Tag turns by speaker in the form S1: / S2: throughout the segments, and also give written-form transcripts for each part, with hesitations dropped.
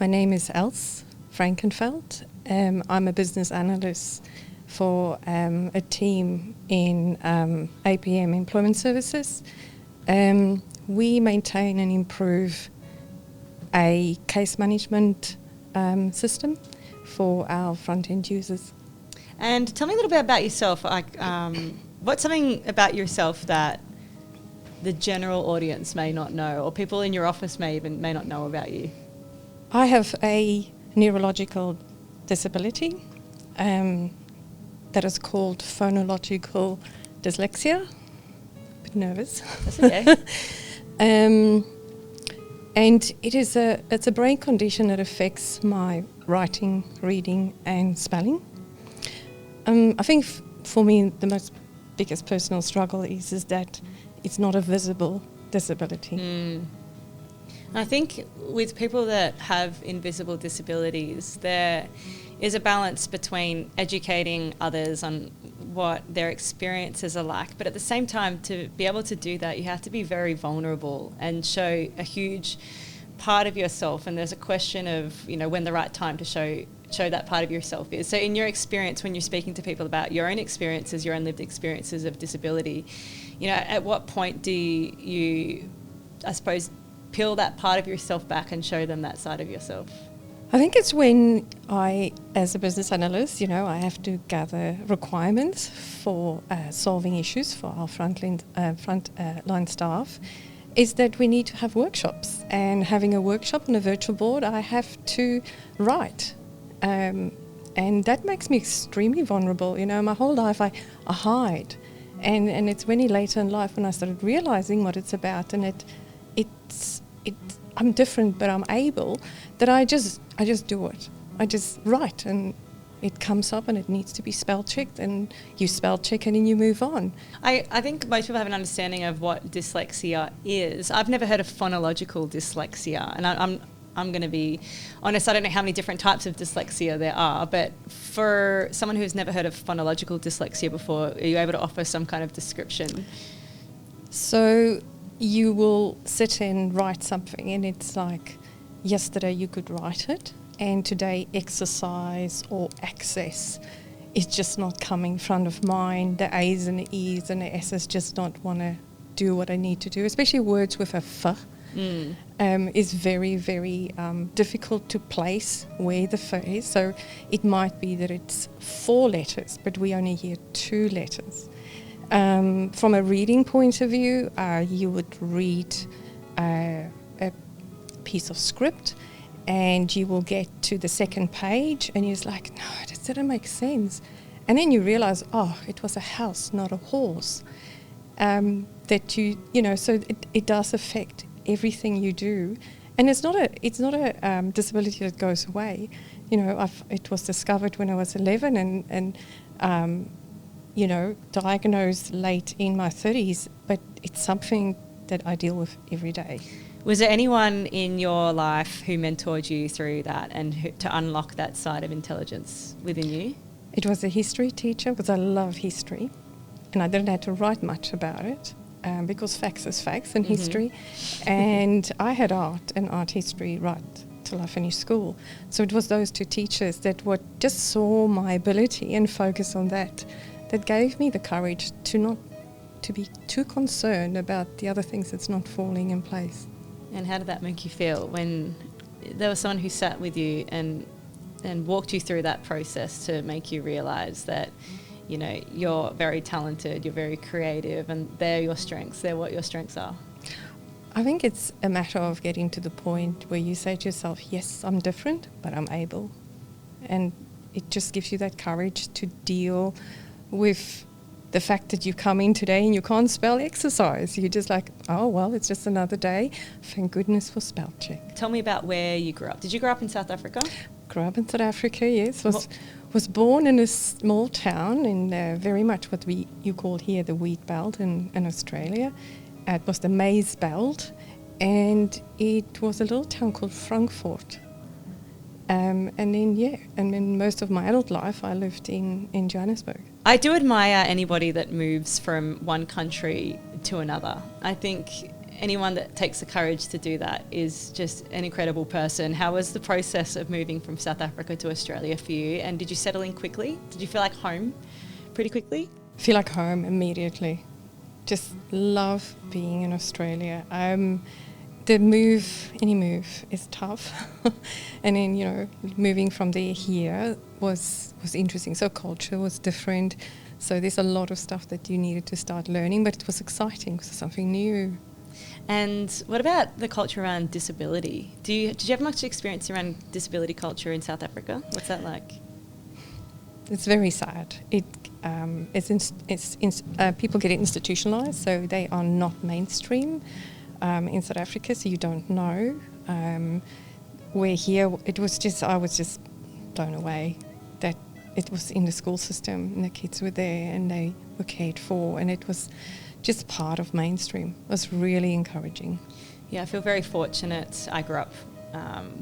S1: My name is Els Frankenfeld. I'm a business analyst for a team in APM Employment Services. We maintain and improve a case management system for our front-end users.
S2: And tell me a little bit about yourself. What's something about yourself that the general audience may not know, or people in your office may not know about you?
S1: I have a neurological disability that is called phonological dyslexia. A bit nervous.
S2: That's okay.
S1: And it's a brain condition that affects my writing, reading and spelling. I think for me the biggest personal struggle is that it's not a visible disability.
S2: I think with people that have invisible disabilities, there is a balance between educating others on what their experiences are like, but at the same time, to be able to do that, you have to be very vulnerable and show a huge part of yourself. And there's a question of, when the right time to show that part of yourself is. So in your experience, when you're speaking to people about your own experiences, your own lived experiences of disability, at what point do you, I suppose, peel that part of yourself back and show them that side of yourself?
S1: I think it's when I, as a business analyst, I have to gather requirements for solving issues for our frontline staff, is that we need to have workshops. And having a workshop on a virtual board, I have to write. And that makes me extremely vulnerable. My whole life I hide. And it's really later in life when I started realising what it's about, and I'm different, but I'm able, that I just do it. I just write, and it comes up and it needs to be spell checked, and you spell check and then you move on.
S2: I think most people have an understanding of what dyslexia is. I've never heard of phonological dyslexia, and I'm going to be honest, I don't know how many different types of dyslexia there are, but for someone who's never heard of phonological dyslexia before, are you able to offer some kind of description?
S1: So you will sit and write something, and it's like yesterday you could write it, and today exercise or access is just not coming front of mind. The A's and the E's and the S's just not want to do what I need to do, especially words with a F. Is very, very difficult to place where the F is. So it might be that it's 4 letters, but we only hear 2 letters. From a reading point of view, you would read a piece of script, and you will get to the second page, and you're just like, no, this didn't make sense. And then you realise, it was a house, not a horse. So it does affect everything you do, and it's not a disability that goes away. It was discovered when I was 11, and diagnosed late in my 30s, but it's something that I deal with every day.
S2: Was there anyone in your life who mentored you through that and to unlock that side of intelligence within you?
S1: It was a history teacher, because I love history, and I didn't have to write much about it. Because facts is facts in history. And I had art history right till I finished school. So it was those 2 teachers that just saw my ability and focused on that gave me the courage to be too concerned about the other things that's not falling in place.
S2: And how did that make you feel when there was someone who sat with you and walked you through that process to make you realise that you're very talented, you're very creative, and they're your strengths, they're what your strengths are?
S1: I think it's a matter of getting to the point where you say to yourself, yes, I'm different, but I'm able. And it just gives you that courage to deal with the fact that you come in today and you can't spell exercise. You're just like, oh, well, it's just another day. Thank goodness for spell check.
S2: Tell me about where you grew up. Did you grow up in South Africa?
S1: Grew up in South Africa, yes. Was born in a small town in very much what you call here the wheat belt in Australia. It was the maize belt, and it was a little town called Frankfurt. And then most of my adult life I lived in Johannesburg.
S2: I do admire anybody that moves from one country to another. I think anyone that takes the courage to do that is just an incredible person. How was the process of moving from South Africa to Australia for you? And did you settle in quickly? Did you feel like home pretty quickly?
S1: Feel like home immediately. Just love being in Australia. Any move is tough. And then, you know, moving from there here was interesting. So culture was different. So there's a lot of stuff that you needed to start learning, but it was exciting because it's something new.
S2: And what about the culture around disability? Did you have much experience around disability culture in South Africa? What's that like?
S1: It's very sad. People get institutionalized, so they are not mainstream in South Africa, so you don't know. Where here, I was just blown away that it was in the school system and the kids were there and they were cared for, and it was just part of mainstream. It was really encouraging.
S2: Yeah, I feel very fortunate. I grew up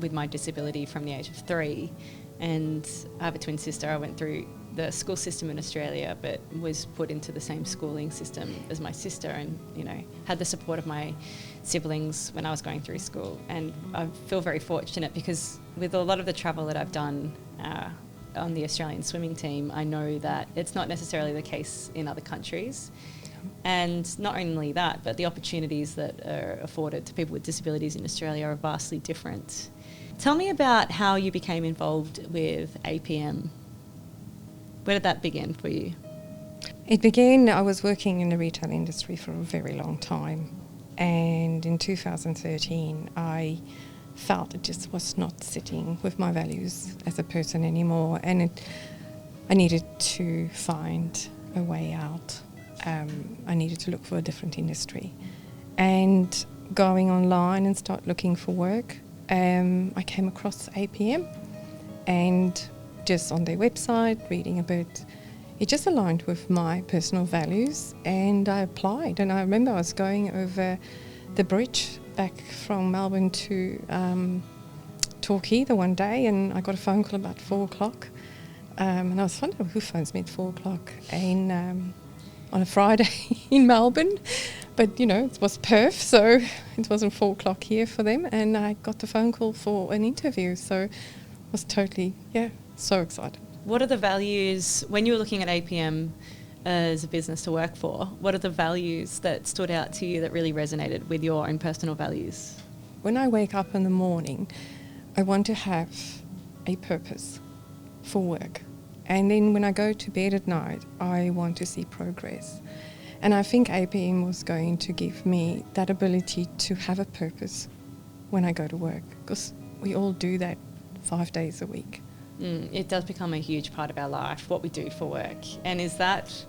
S2: with my disability from the age of 3, and I have a twin sister. I went through the school system in Australia, but was put into the same schooling system as my sister, and, you know, had the support of my siblings when I was going through school. And I feel very fortunate because with a lot of the travel that I've done on the Australian swimming team, I know that it's not necessarily the case in other countries. And not only that, but the opportunities that are afforded to people with disabilities in Australia are vastly different. Tell me about how you became involved with APM. Where did that begin for you?
S1: I was working in the retail industry for a very long time. And in 2013, I felt it just was not sitting with my values as a person anymore. And I needed to find a way out. I needed to look for a different industry. And going online and start looking for work, I came across APM, and just on their website, reading a bit, it just aligned with my personal values, and I applied. And I remember I was going over the bridge back from Melbourne to Torquay the one day, and I got a phone call about 4 o'clock. And I was wondering who phones me at 4 o'clock and on a Friday in Melbourne. But, you know, it was Perth, so it wasn't 4 o'clock here for them. And I got the phone call for an interview. So I was totally, so excited.
S2: What are the values, when you were looking at APM as a business to work for, what are the values that stood out to you that really resonated with your own personal values?
S1: When I wake up in the morning, I want to have a purpose for work. And then when I go to bed at night, I want to see progress. And I think APM was going to give me that ability to have a purpose when I go to work, because we all do that 5 days a week.
S2: It does become a huge part of our life, what we do for work. And is that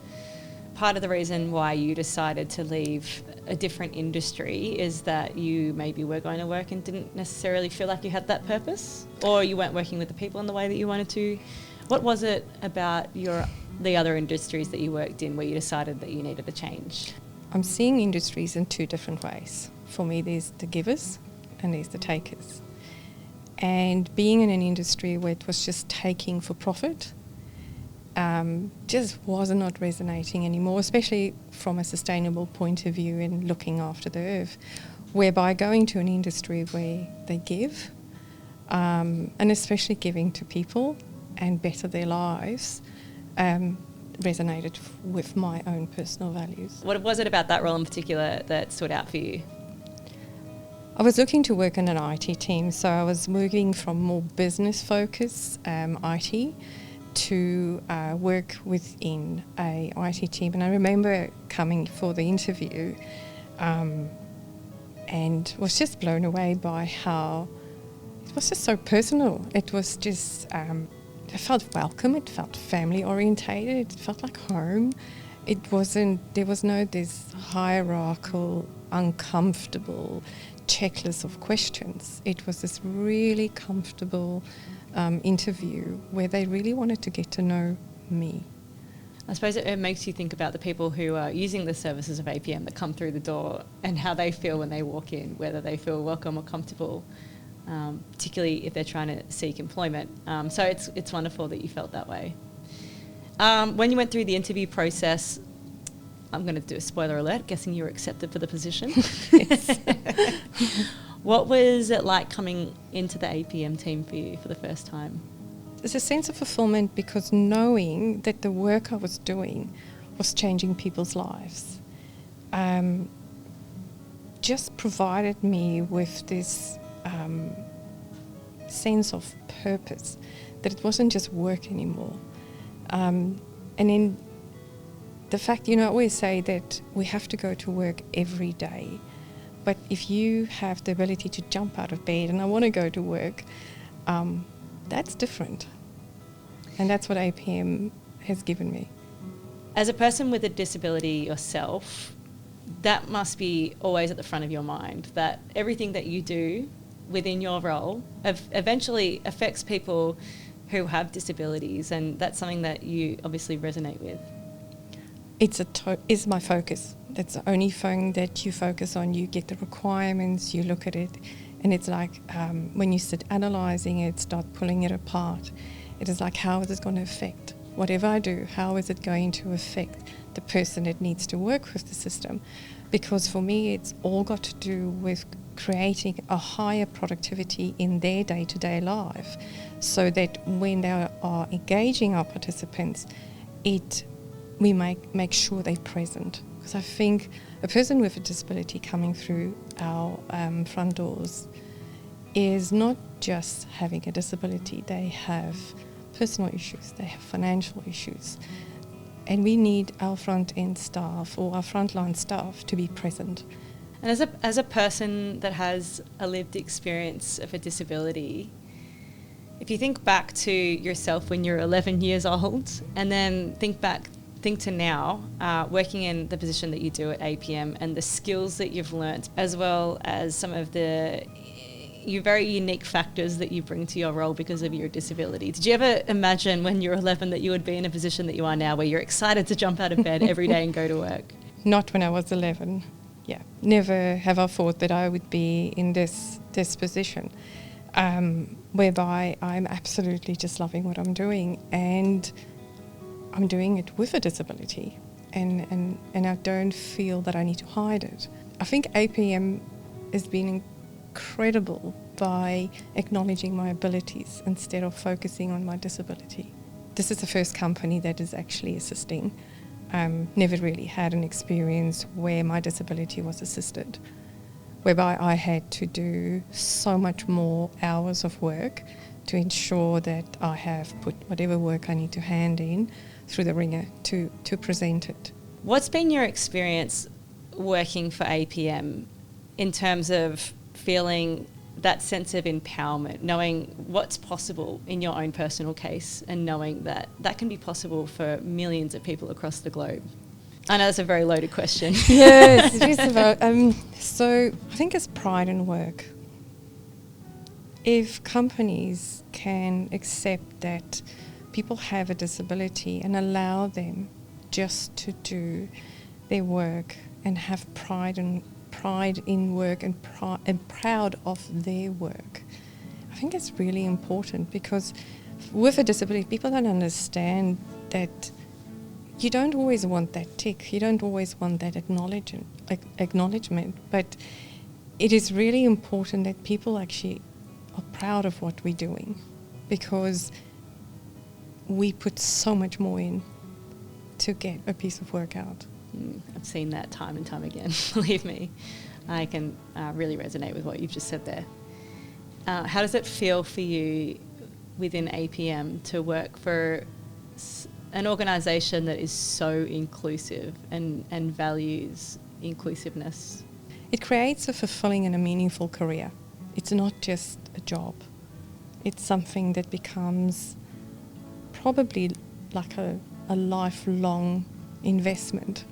S2: part of the reason why you decided to leave a different industry, is that you maybe were going to work and didn't necessarily feel like you had that purpose? Or you weren't working with the people in the way that you wanted to? What was it about the other industries that you worked in where you decided that you needed a change?
S1: I'm seeing industries in 2 different ways. For me, there's the givers and there's the takers. And being in an industry where it was just taking for profit just was not resonating anymore, especially from a sustainable point of view and looking after the earth, whereby going to an industry where they give, and especially giving to people and better their lives, resonated with my own personal values.
S2: What was it about that role in particular that stood out for you?
S1: I was looking to work in an IT team, so I was moving from more business-focused IT to work within a IT team. And I remember coming for the interview and was just blown away by how it was just so personal. It was just, it felt welcome, it felt family-orientated, it felt like home. There was no this hierarchical, uncomfortable checklist of questions. It was this really comfortable interview where they really wanted to get to know me.
S2: I suppose it makes you think about the people who are using the services of APM that come through the door and how they feel when they walk in, whether they feel welcome or comfortable, particularly if they're trying to seek employment. So it's wonderful that you felt that way. When you went through the interview process, I'm going to do a spoiler alert, guessing you were accepted for the position.
S1: Yes.
S2: What was it like coming into the APM team for you for the first time?
S1: There's a sense of fulfillment because knowing that the work I was doing was changing people's lives just provided me with this sense of purpose, that it wasn't just work anymore. And in the fact, I always say that we have to go to work every day. But if you have the ability to jump out of bed and I want to go to work, that's different. And that's what APM has given me.
S2: As a person with a disability yourself, that must be always at the front of your mind, that everything that you do within your role eventually affects people who have disabilities, and that's something that you obviously resonate with. It's
S1: my focus. That's the only thing that you focus on. You get the requirements, you look at it, and it's like when you sit analysing it, start pulling it apart, it is like, how is it going to affect? Whatever I do, how is it going to affect the person that needs to work with the system? Because for me, it's all got to do with creating a higher productivity in their day-to-day life, so that when they are engaging our participants, we make sure they're present. Because I think a person with a disability coming through our front doors is not just having a disability. They have personal issues, they have financial issues. And we need our front-end staff or our frontline staff to be present.
S2: And as a person that has a lived experience of a disability, if you think back to yourself when you're 11 years old and then think to now, working in the position that you do at APM and the skills that you've learnt, as well as some of the your very unique factors that you bring to your role because of your disability. Did you ever imagine when you were 11 that you would be in a position that you are now, where you're excited to jump out of bed every day and go to work?
S1: Not when I was 11. Yeah, never have I thought that I would be in this position, whereby I'm absolutely just loving what I'm doing, and I'm doing it with a disability, and I don't feel that I need to hide it. I think APM has been incredible by acknowledging my abilities instead of focusing on my disability. This is the first company that is actually assisting. Never really had an experience where my disability was assisted, whereby I had to do so much more hours of work to ensure that I have put whatever work I need to hand in through the ringer to present it.
S2: What's been your experience working for APM in terms of feeling that sense of empowerment, knowing what's possible in your own personal case and knowing that that can be possible for millions of people across the globe? I know that's a very loaded question.
S1: Yes, it is about. So I think it's pride in work. If companies can accept that people have a disability and allow them just to do their work and have pride in work and proud of their work, I think it's really important, because with a disability, people don't understand that you don't always want that tick, you don't always want that acknowledgement, but it is really important that people actually are proud of what we're doing, because we put so much more in to get a piece of work out.
S2: I've seen that time and time again, believe me. I can really resonate with what you've just said there. How does it feel for you within APM to work for an organisation that is so inclusive and values inclusiveness?
S1: It creates a fulfilling and a meaningful career. It's not just a job. It's something that becomes probably like a lifelong investment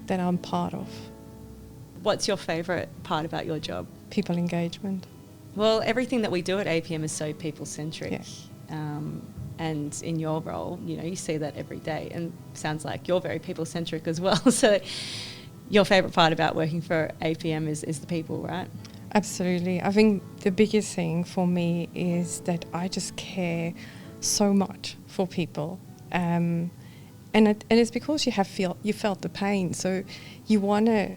S1: that I'm part of.
S2: What's your favourite part about your job?
S1: People engagement.
S2: Well, everything that we do at APM is so people-centric.
S1: Yeah.
S2: And in your role, you see that every day, and sounds like you're very people-centric as well. So your favourite part about working for APM is the people, right?
S1: Absolutely. I think the biggest thing for me is that I just care so much for people. And and it's because you felt the pain, so you wanna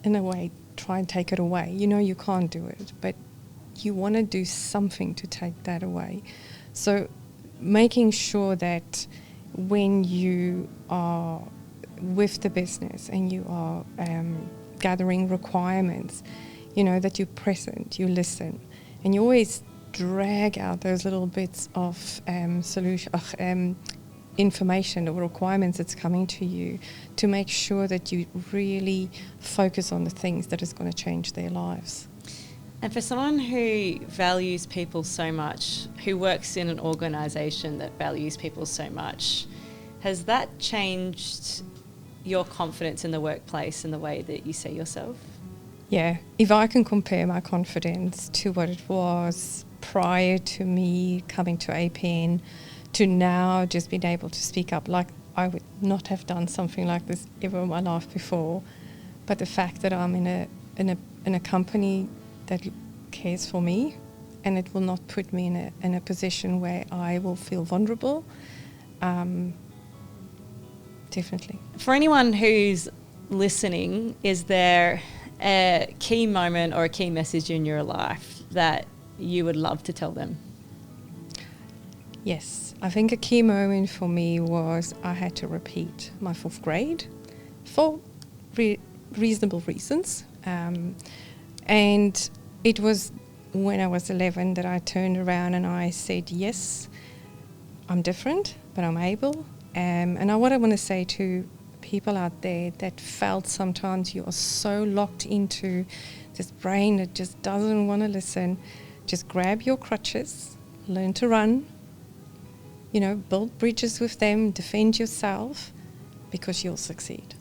S1: in a way try and take it away. You know you can't do it, but you want to do something to take that away. So making sure that when you are with the business and you are gathering requirements, you know, that you're present, you listen, and you always drag out those little bits of information or requirements that's coming to you to make sure that you really focus on the things that is going to change their lives.
S2: And for someone who values people so much, who works in an organisation that values people so much, has that changed your confidence in the workplace and the way that you see yourself?
S1: Yeah, if I can compare my confidence to what it was prior to me coming to APN to now just being able to speak up, like I would not have done something like this ever in my life before, but the fact that I'm in a company that cares for me and it will not put me in a position where I will feel vulnerable, definitely.
S2: For anyone who's listening, is there a key moment or a key message in your life that you would love to tell them?
S1: Yes, I think a key moment for me was I had to repeat my 4th grade for reasonable reasons. And it was when I was 11 that I turned around and I said, yes, I'm different, but I'm able. And what I want to say to people out there that felt sometimes you are so locked into this brain that just doesn't want to listen, just grab your crutches, learn to run, you know, build bridges with them, defend yourself, because you'll succeed.